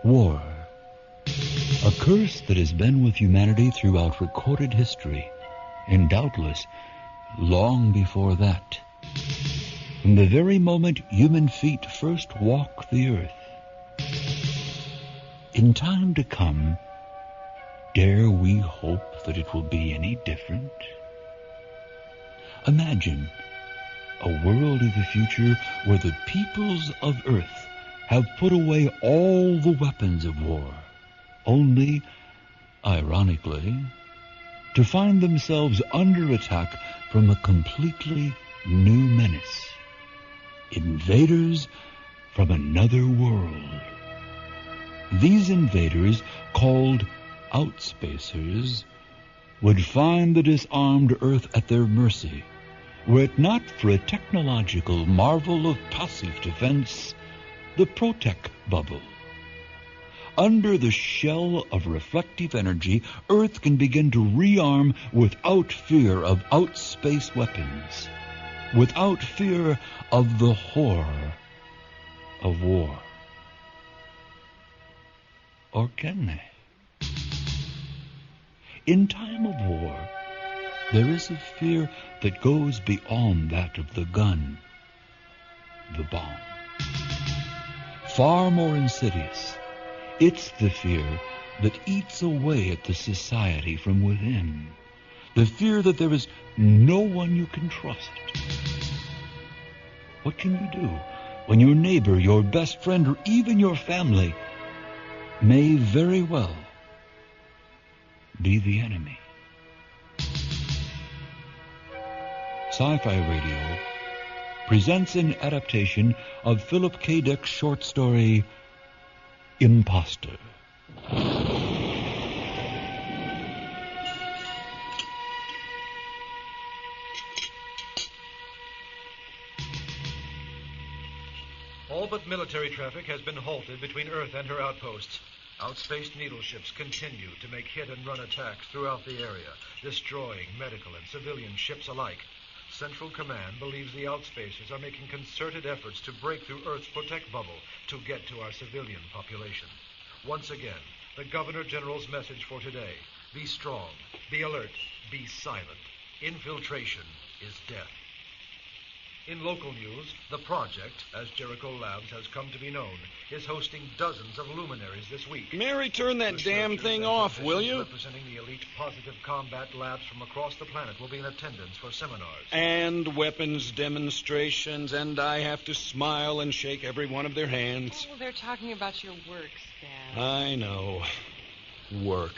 War. A curse that has been with humanity throughout recorded history, and doubtless long before that. From the very moment human feet first walk the earth. In time to come, dare we hope that it will be any different? Imagine a world of the future where the peoples of Earth have put away all the weapons of war, only, ironically, to find themselves under attack from a completely new menace. Invaders from another world. These invaders, called outspacers, would find the disarmed Earth at their mercy, were it not for a technological marvel of passive defense, the protect bubble. Under the shell of reflective energy, Earth can begin to rearm without fear of outspace weapons, without fear of the horror of war. Or can they? In time of war, there is a fear that goes beyond that of the gun, the bomb. Far more insidious. It's the fear that eats away at the society from within. The fear that there is no one you can trust. What can you do when your neighbor, your best friend, or even your family may very well be the enemy? Sci-Fi Radio presents an adaptation of Philip K. Dick's short story, Imposter. All but military traffic has been halted between Earth and her outposts. Outspaced needle ships continue to make hit-and-run attacks throughout the area, destroying medical and civilian ships alike. Central Command believes the outspacers are making concerted efforts to break through Earth's protect bubble to get to our civilian population. Once again, the Governor General's message for today: be strong, be alert, be silent. Infiltration is death. In local news, The Project, as Jericho Labs has come to be known, is hosting dozens of luminaries this week. Mary, turn that damn thing off, will you? Representing the elite positive combat labs from across the planet will be in attendance for seminars. And weapons demonstrations, and I have to smile and shake every one of their hands. Oh, they're talking about your work, Stan. I know. Work.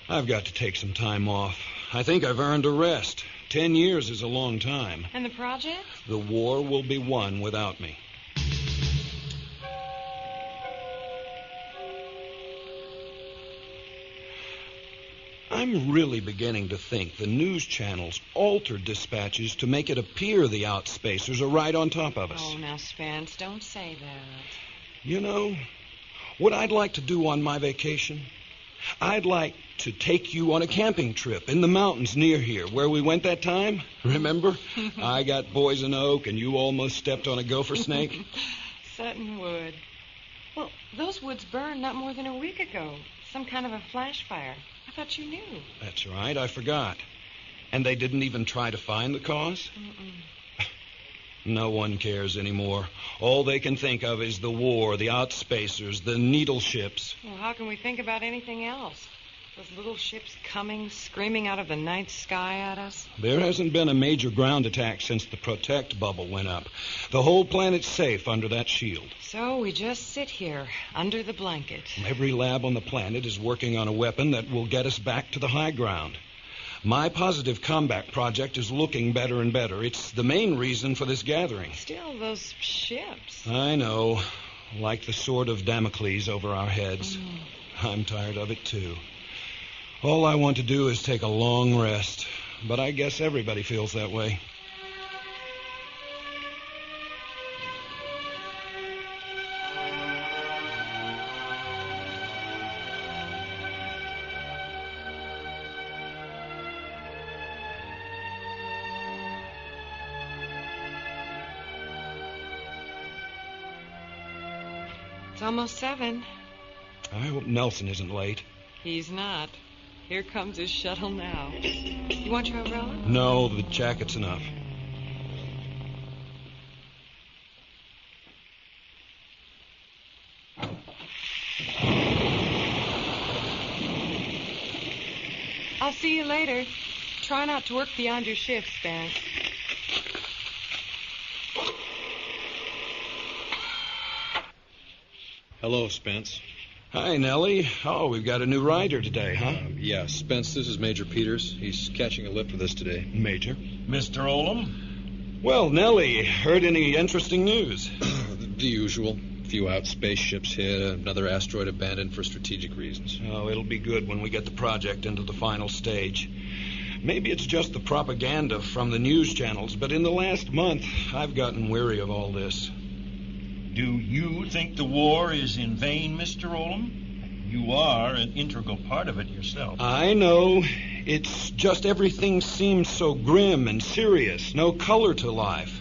I've got to take some time off. I think I've earned a rest. 10 years is a long time. And the project? The war will be won without me. I'm really beginning to think the news channels altered dispatches to make it appear the outspacers are right on top of us. Oh, now, Spence, don't say that. You know, what I'd like to do on my vacation? I'd like to take you on a camping trip in the mountains near here, where we went that time. Remember? I got poison oak and you almost stepped on a gopher snake. Sutton wood. Well, those woods burned not more than a week ago. Some kind of a flash fire. I thought you knew. That's right, I forgot. And they didn't even try to find the cause? Mm-mm. No one cares anymore. All they can think of is the war, the outspacers, the needle ships. Well, how can we think about anything else? Those little ships coming, screaming out of the night sky at us? There hasn't been a major ground attack since the protect bubble went up. The whole planet's safe under that shield. So we just sit here, under the blanket. Every lab on the planet is working on a weapon that will get us back to the high ground. My positive combat project is looking better and better. It's the main reason for this gathering. Still, those ships. I know. Like the sword of Damocles over our heads. I'm tired of it, too. All I want to do is take a long rest. But I guess everybody feels that way. It's almost 7. I hope Nelson isn't late. He's not. Here comes his shuttle now. You want your umbrella? No, the jacket's enough. I'll see you later. Try not to work beyond your shift, Spence. Hello, Spence. Hi, Nellie. Oh, we've got a new rider today, huh? Yeah, Spence, this is Major Peters. He's catching a lift with us today. Major. Mr. Olham? Well, Nellie, heard any interesting news? The usual. A few out spaceships hit, another asteroid abandoned for strategic reasons. Oh, it'll be good when we get the project into the final stage. Maybe it's just the propaganda from the news channels, but in the last month, I've gotten weary of all this. Do you think the war is in vain, Mr. Olham? You are an integral part of it yourself. I know. It's just everything seems so grim and serious, no color to life.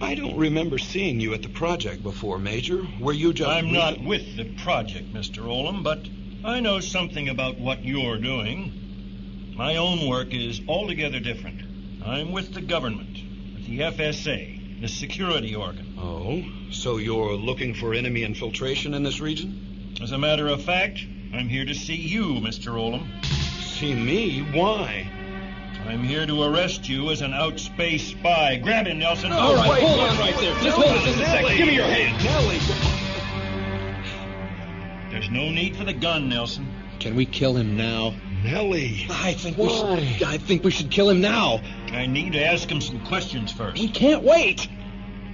I don't remember seeing you at the project before, Major. Were you just... I'm not with the project, Mr. Olham, but I know something about what you're doing. My own work is altogether different. I'm with the government, with the FSA, the security organ. Oh, so you're looking for enemy infiltration in this region? As a matter of fact, I'm here to see you, Mr. Olham. See me? Why? I'm here to arrest you as an outspace spy. Grab him, Nelson. All right, wait, hold wait, on right there. wait, Just no, hold it just a second. Nellie. Give me your hand. Nellie. There's no need for the gun, Nelson. Can we kill him now? Nellie. I think Why? I think we should kill him now. I need to ask him some questions first. We can't wait.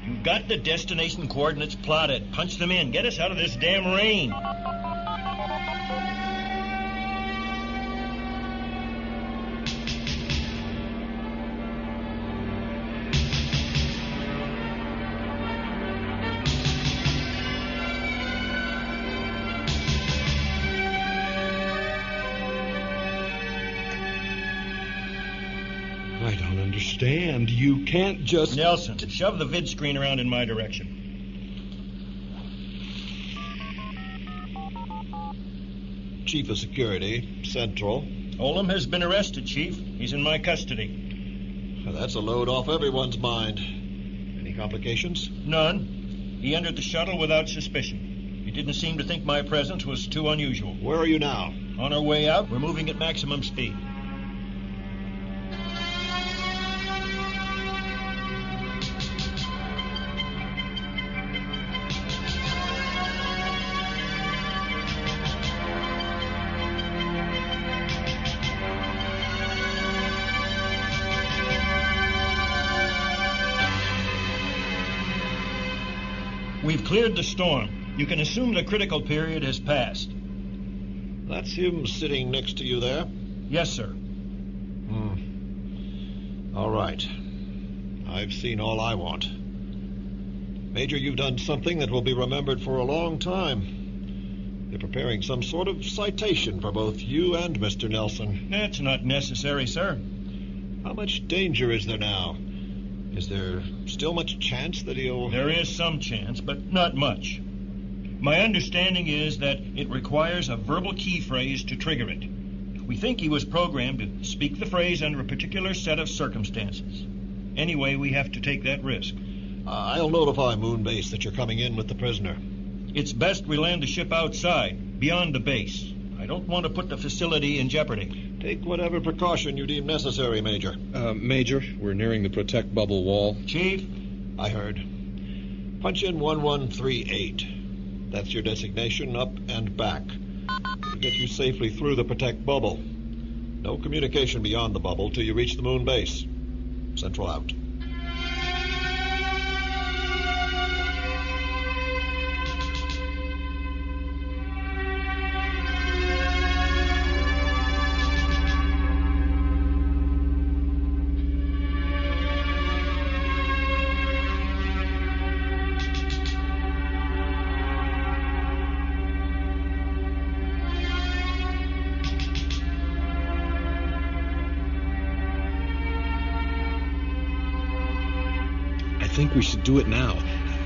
You've got the destination coordinates plotted. Punch them in. Get us out of this damn rain. I don't understand. You can't just... Nelson, shove the vid screen around in my direction. Chief of Security, Central. Olham has been arrested, Chief. He's in my custody. That's a load off everyone's mind. Any complications? None. He entered the shuttle without suspicion. He didn't seem to think my presence was too unusual. Where are you now? On our way out, we're moving at maximum speed. We've cleared the storm. You can assume the critical period has passed. That's him sitting next to you there? Yes, sir. All right. I've seen all I want. Major, you've done something that will be remembered for a long time. They're preparing some sort of citation for both you and Mr. Nelson. That's not necessary, sir. How much danger is there now? Is there still much chance that he'll... There is some chance, but not much. My understanding is that it requires a verbal key phrase to trigger it. We think he was programmed to speak the phrase under a particular set of circumstances. Anyway, we have to take that risk. I'll notify Moonbase that you're coming in with the prisoner. It's best we land the ship outside, beyond the base. I don't want to put the facility in jeopardy. Take whatever precaution you deem necessary, Major. Major, we're nearing the protect bubble wall. Chief? I heard. Punch in 1138. That's your designation, up and back. It'll get you safely through the protect bubble. No communication beyond the bubble till you reach the moon base. Central out. I think we should do it now.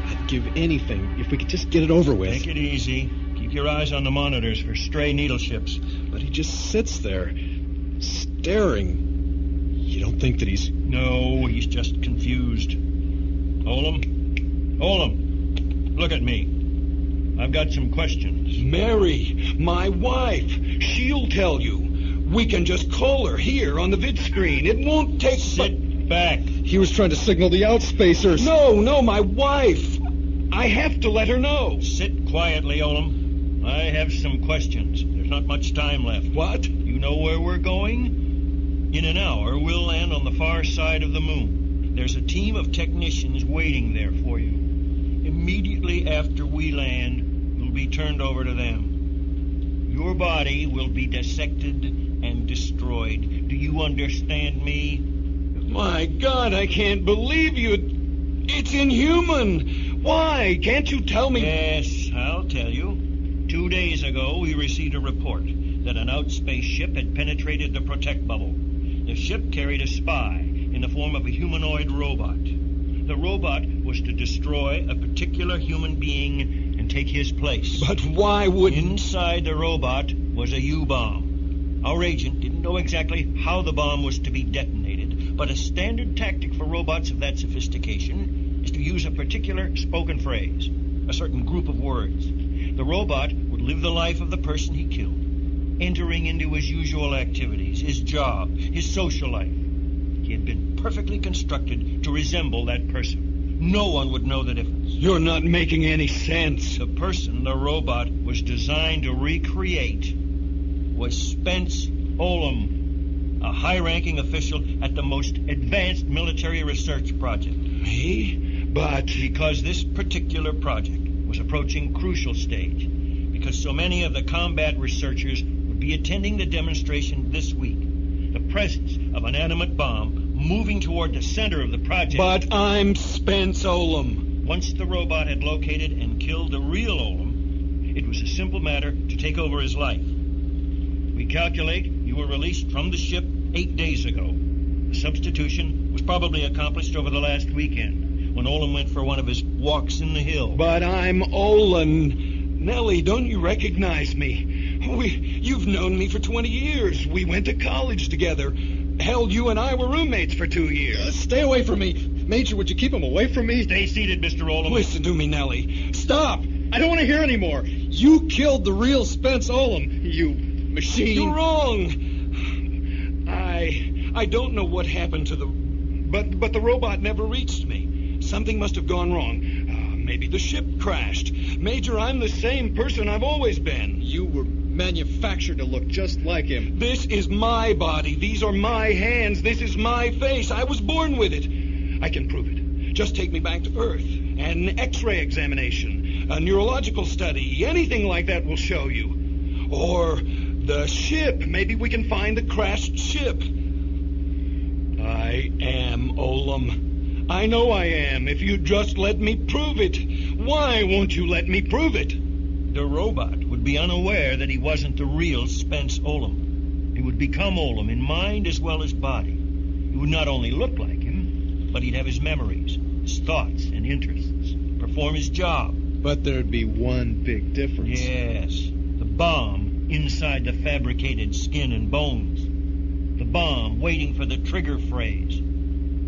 I'd give anything if we could just get it over with. Take it easy. Keep Keep your eyes on the monitors for stray needle ships. But he just sits there, staring. You don't think that he's... No, he's just confused. Olham, look at me. I've got some questions. Mary, my wife, she'll tell you. We can just call her here on the vid screen. It won't take... Sit back. He was trying to signal the outspacers. No, my wife. I have to let her know. Sit quietly, Olham. I have some questions. There's not much time left. What? You know where we're going? In an hour, we'll land on the far side of the moon. There's a team of technicians waiting there for you. Immediately after we land, you'll be turned over to them. Your body will be dissected and destroyed. Do you understand me? My God, I can't believe you. It's inhuman. Why? Can't you tell me? Yes, I'll tell you. 2 days ago, we received a report that an outspace ship had penetrated the protect bubble. The ship carried a spy in the form of a humanoid robot. The robot was to destroy a particular human being and take his place. But why would... Inside the robot was a U-bomb. Our agent didn't know exactly how the bomb was to be detonated, but a standard tactic for robots of that sophistication is to use a particular spoken phrase, a certain group of words. The robot would live the life of the person he killed, entering into his usual activities, his job, his social life. He had been perfectly constructed to resemble that person. No one would know the difference. You're not making any sense. The person the robot was designed to recreate was Spence Olham, a high-ranking official at the most advanced military research project. Me? But... Because this particular project was approaching crucial stage, because so many of the combat researchers would be attending the demonstration this week. The presence of an animate bomb moving toward the center of the project... But I'm Spence Olham. Once the robot had located and killed the real Olham, it was a simple matter to take over his life. We calculate you were released from the ship 8 days ago. The substitution was probably accomplished over the last weekend, when Olham went for one of his walks in the hill. But I'm Olin. Nellie, don't you recognize me? You've known me for 20 years. We went to college together. Hell, you and I were roommates for 2 years. Stay away from me. Major, would you keep him away from me? Stay seated, Mr. Olham. Listen to me, Nellie. Stop! I don't want to hear anymore. You killed the real Spence Olham, you machine. You're wrong. I don't know what happened to the... But the robot never reached me. Something must have gone wrong. Maybe the ship crashed. Major, I'm the same person I've always been. You were manufactured to look just like him. This is my body. These are my hands. This is my face. I was born with it. I can prove it. Just take me back to Earth. An X-ray examination, a neurological study, anything like that will show you. Or the ship. Maybe we can find the crashed ship. I am Olham. I know I am, if you just let me prove it. Why won't you let me prove it? The robot would be unaware that he wasn't the real Spence Olham. He would become Olham in mind as well as body. He would not only look like him, but he'd have his memories, his thoughts and interests, perform his job. But there'd be one big difference. Yes, the bomb inside the fabricated skin and bones. The bomb waiting for the trigger phrase.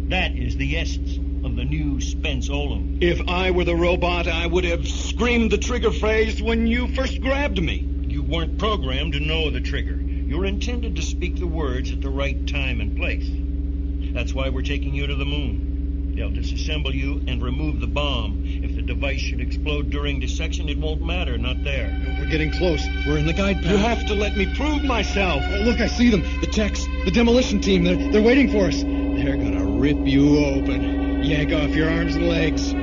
That is the essence of the new Spence Olham. If I were the robot, I would have screamed the trigger phrase when you first grabbed me. You weren't programmed to know the trigger. You're intended to speak the words at the right time and place. That's why we're taking you to the moon. They'll disassemble you and remove the bomb. If the device should explode during dissection, it won't matter, not there. We're getting close. We're in the guide path. You have to let me prove myself. Oh, look, I see them. The techs, the demolition team, they're waiting for us. They're gonna rip you open. Yank off your arms and legs.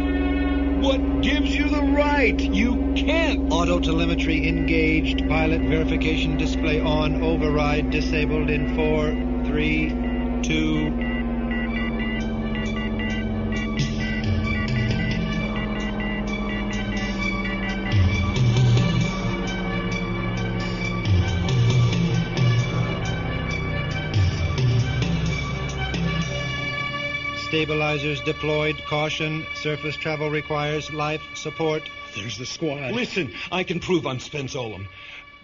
What gives you the right? You can't. Auto-telemetry engaged. Pilot verification display on. Override disabled in 4, 3, 2... Stabilizers deployed. Caution. Surface travel requires life support. There's the squad. Listen, I can prove I'm Spence Olham.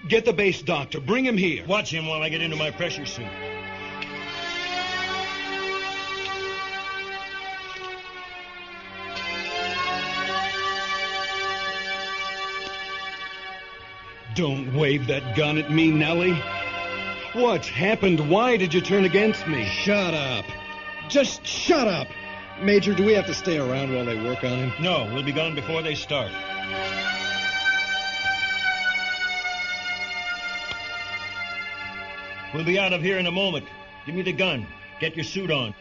Get the base doctor. Bring him here. Watch him while I get into my pressure suit. Don't wave that gun at me, Nellie. What's happened? Why did you turn against me? Shut up. Just shut up. Major, do we have to stay around while they work on him? No, we'll be gone before they start. We'll be out of here in a moment. Give me the gun. Get your suit on.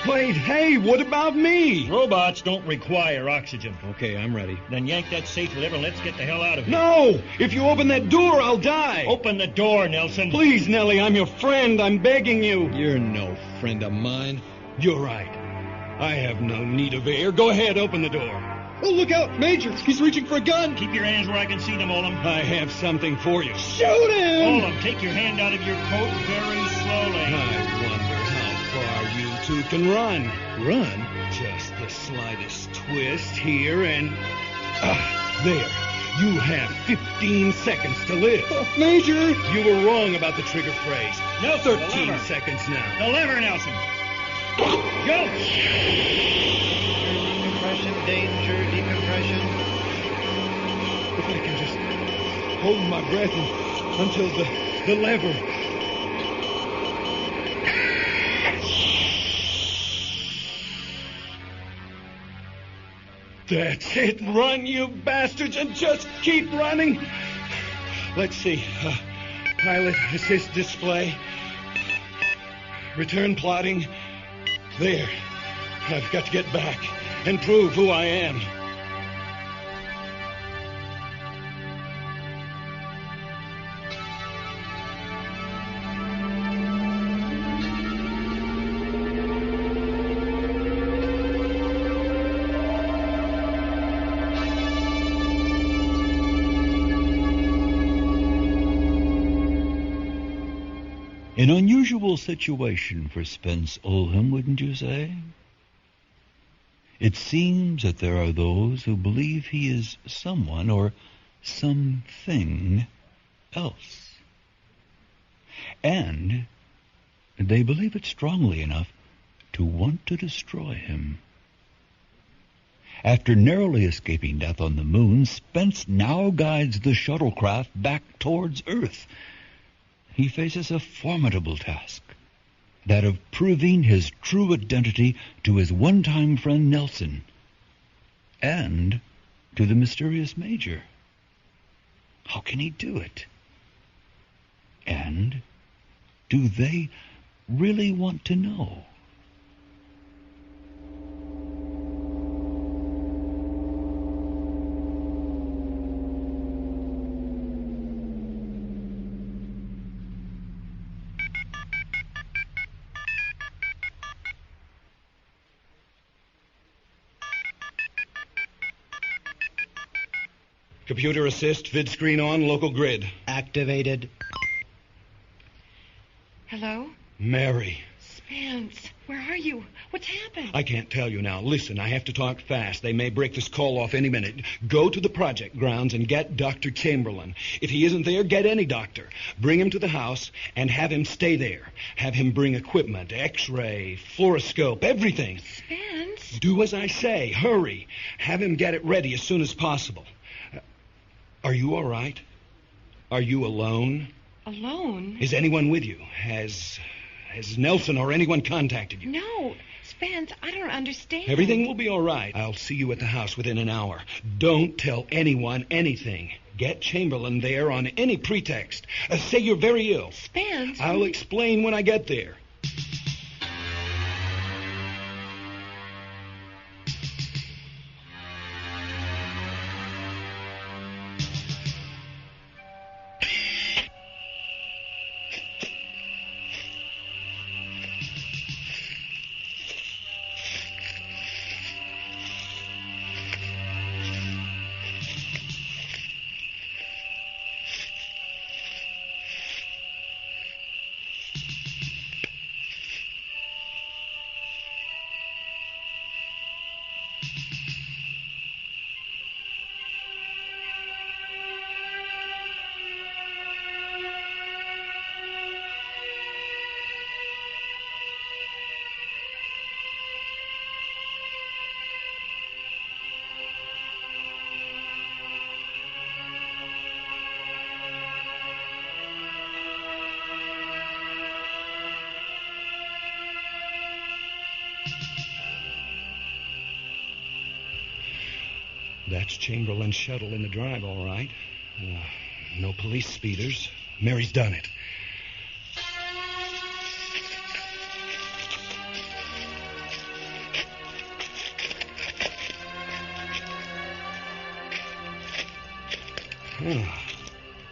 Wait, hey, what about me? Robots don't require oxygen. Okay, I'm ready. Then yank that safe lever and let's get the hell out of here. No! If you open that door, I'll die. Open the door, Nelson. Please, Nellie, I'm your friend. I'm begging you. You're no friend of mine. You're right. I have no need of air. Go ahead, open the door. Oh, look out, Major. He's reaching for a gun. Keep your hands where I can see them, Olham. I have something for you. Shoot him! Olham, take your hand out of your coat very slowly. I wonder how far you two can run. Run? Just the slightest twist here and... there. You have 15 seconds to live. Oh, Major! You were wrong about the trigger phrase. Nelson, 13 the lever. seconds now. The lever, Nelson. Go! Decompression, danger, decompression. If I can just hold my breath until the lever... That's it. Run, you bastards, and just keep running. Let's see. Pilot assist display. Return plotting. There. I've got to get back and prove who I am. An unusual situation for Spence Olham, wouldn't you say? It seems that there are those who believe he is someone or something else. And they believe it strongly enough to want to destroy him. After narrowly escaping death on the moon, Spence now guides the shuttlecraft back towards Earth. He faces a formidable task, that of proving his true identity to his one-time friend Nelson and to the mysterious Major. How can he do it? And do they really want to know? Computer assist, vid screen on, local grid. Activated. Hello? Mary. Spence, where are you? What's happened? I can't tell you now. Listen, I have to talk fast. They may break this call off any minute. Go to the project grounds and get Dr. Chamberlain. If he isn't there, get any doctor. Bring him to the house and have him stay there. Have him bring equipment, X-ray, fluoroscope, everything. Spence? Do as I say. Hurry. Have him get it ready as soon as possible. Are you all right? Are you alone? Alone? Is anyone with you? Has Nelson or anyone contacted you? No. Spence, I don't understand. Everything will be all right. I'll see you at the house within an hour. Don't tell anyone anything. Get Chamberlain there on any pretext. Say you're very ill. Spence? I'll explain when I get there. That's Chamberlain's shuttle in the drive, all right. No police speeders. Mary's done it.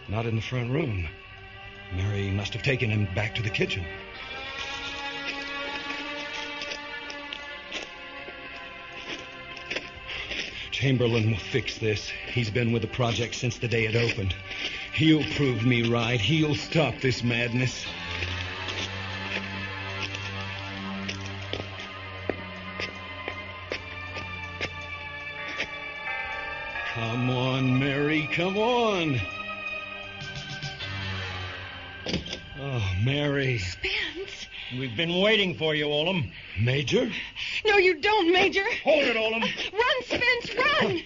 Not in the front room. Mary must have taken him back to the kitchen. Chamberlain will fix this. He's been with the project since the day it opened. He'll prove me right. He'll stop this madness. Come on, Mary, come on. Oh, Mary. Spence. We've been waiting for you, Olham. Major? No, you don't, Major. Hold it, Olham. Run, Spence, run!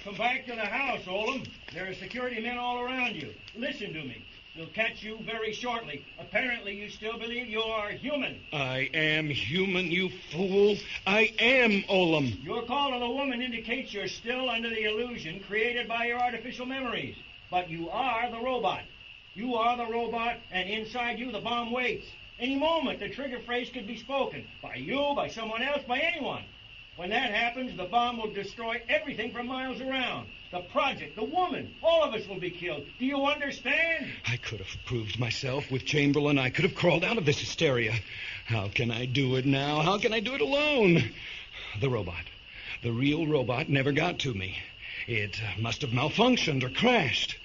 Come back to the house, Olham. There are security men all around you. Listen to me. We'll catch you very shortly. Apparently, you still believe you are human. I am human, you fool. I am Olham. Your call to the woman indicates you're still under the illusion created by your artificial memories. But you are the robot. You are the robot, and inside you, the bomb waits. Any moment, the trigger phrase could be spoken. By you, by someone else, by anyone. When that happens, the bomb will destroy everything for miles around. The project, the woman, all of us will be killed. Do you understand? I could have proved myself with Chamberlain. I could have crawled out of this hysteria. How can I do it now? How can I do it alone? The robot, the real robot, never got to me. It must have malfunctioned or crashed.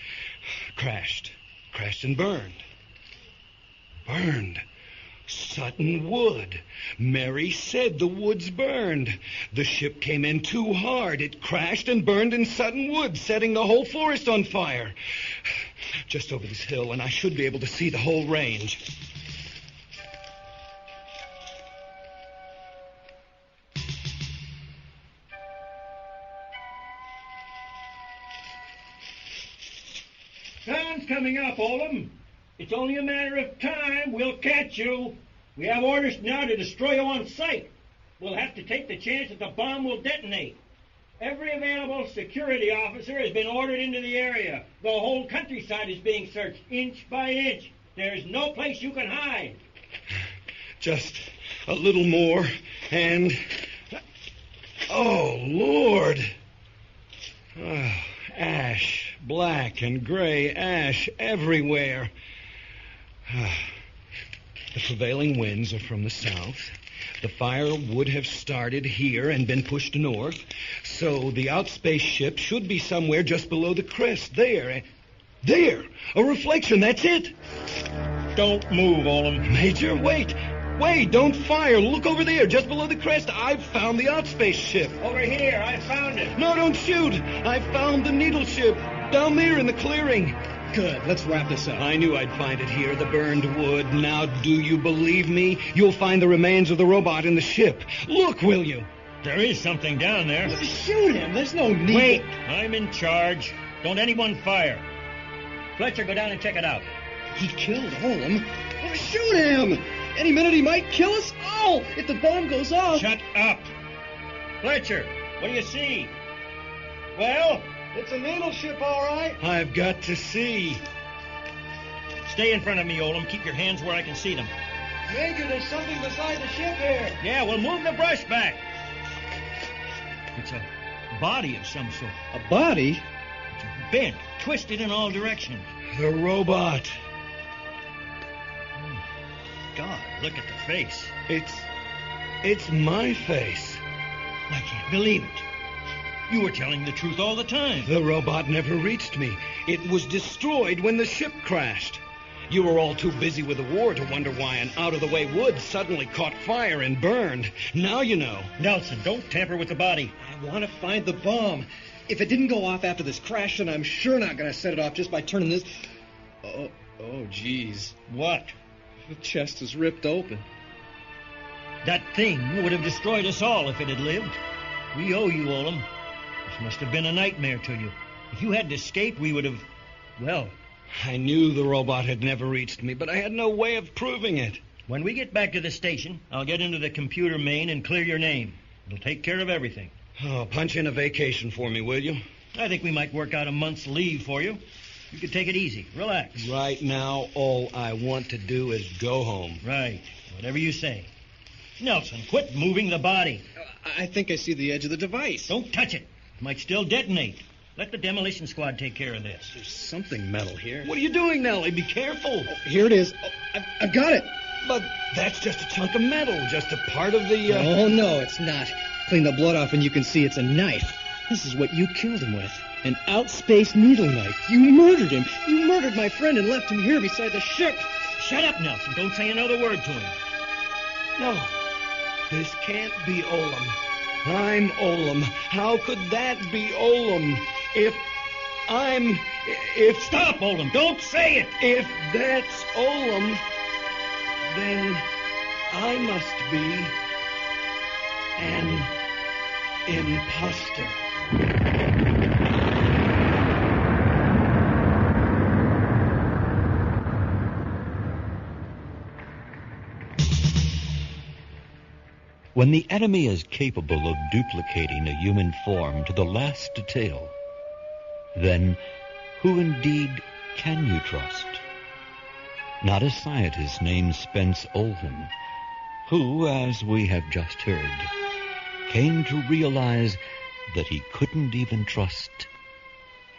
Crashed and burned. Burned. Sutton Wood. Mary said the woods burned. The ship came in too hard. It crashed and burned in Sutton Wood, setting the whole forest on fire. Just over this hill, and I should be able to see the whole range. Sun's coming up, Olham. It's only a matter of time. We'll catch you. We have orders now to destroy you on sight. We'll have to take the chance that the bomb will detonate. Every available security officer has been ordered into the area. The whole countryside is being searched, inch by inch. There's no place you can hide. Just a little more, and... Oh, Lord! Oh, ash, black and gray ash everywhere. The prevailing winds are from the south. The fire would have started here and been pushed north, so the outspace ship should be somewhere just below the crest. There! A reflection, that's it! Don't move, Olham. Major, wait! Wait, don't fire! Look over there, just below the crest. I've found the outspace ship. Over here, I found it. No, don't shoot! I found the needle ship, down there in the clearing. Good. Let's wrap this up. I knew I'd find it here, the burned wood. Now, do you believe me? You'll find the remains of the robot in the ship. Look, will you? There is something down there. Shoot him. There's no need. Wait. I'm in charge. Don't anyone fire. Fletcher, go down and check it out. He killed Olham. Oh, shoot him. Any minute he might kill us. Oh, if the bomb goes off. Shut up. Fletcher, what do you see? Well? It's a needle ship, all right. I've got to see. Stay in front of me, Olham. Keep your hands where I can see them. Major, there's something beside the ship here. Yeah, well, move the brush back. It's a body of some sort. A body? It's bent, twisted in all directions. The robot. God, look at the face. It's my face. I can't believe it. You were telling the truth all the time. The robot never reached me. It was destroyed when the ship crashed. You were all too busy with the war to wonder why an out-of-the-way wood suddenly caught fire and burned. Now you know. Nelson, don't tamper with the body. I want to find the bomb. If it didn't go off after this crash, then I'm sure not going to set it off just by turning this... Oh, geez. What? The chest is ripped open. That thing would have destroyed us all if it had lived. We owe you, Olham. This must have been a nightmare to you. If you hadn't escaped, we would have... Well, I knew the robot had never reached me, but I had no way of proving it. When we get back to the station, I'll get into the computer main and clear your name. It'll take care of everything. Oh, punch in a vacation for me, will you? I think we might work out a month's leave for you. You could take it easy. Relax. Right now, all I want to do is go home. Right. Whatever you say. Nelson, quit moving the body. I think I see the edge of the device. Don't touch it. It might still detonate. Let the demolition squad take care of this. There's something metal here. What are you doing, Nellie? Be careful. Oh, here it is. Oh, I've got it. But that's just a chunk of metal, just a part of the... Oh, no, it's not. Clean the blood off and you can see it's a knife. This is what you killed him with. An outspace needle knife. You murdered him. You murdered my friend and left him here beside the ship. Shut up, Nelson. Don't say another word to him. No, this can't be Olham. I'm Olham. How could that be Olham? If... Stop, Olham. Don't say it. If that's Olham, then I must be an imposter. When the enemy is capable of duplicating a human form to the last detail, then who indeed can you trust? Not a scientist named Spence Olham, who, as we have just heard, came to realize that he couldn't even trust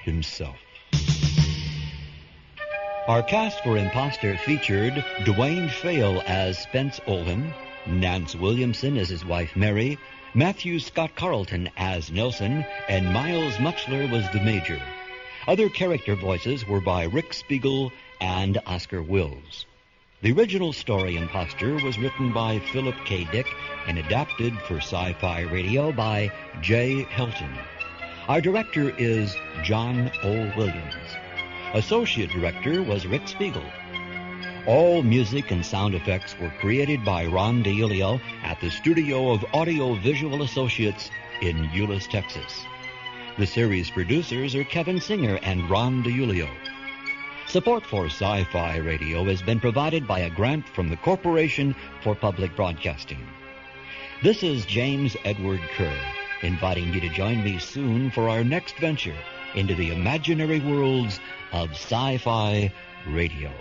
himself. Our cast for Imposter featured Dwayne Fale as Spence Olham, Nance Williamson as his wife Mary, Matthew Scott Carlton as Nelson, and Miles Muchler was the Major. Other character voices were by Rick Spiegel and Oscar Wills. The original story, Imposter, was written by Philip K. Dick and adapted for Sci-Fi Radio by Jay Helton. Our director is John O. Williams. Associate director was Rick Spiegel. All music and sound effects were created by Ron DiIulio at the studio of Audio Visual Associates in Euless, Texas. The series producers are Kevin Singer and Ron DiIulio. Support for Sci-Fi Radio has been provided by a grant from the Corporation for Public Broadcasting. This is James Edward Kerr, inviting you to join me soon for our next venture into the imaginary worlds of Sci-Fi Radio.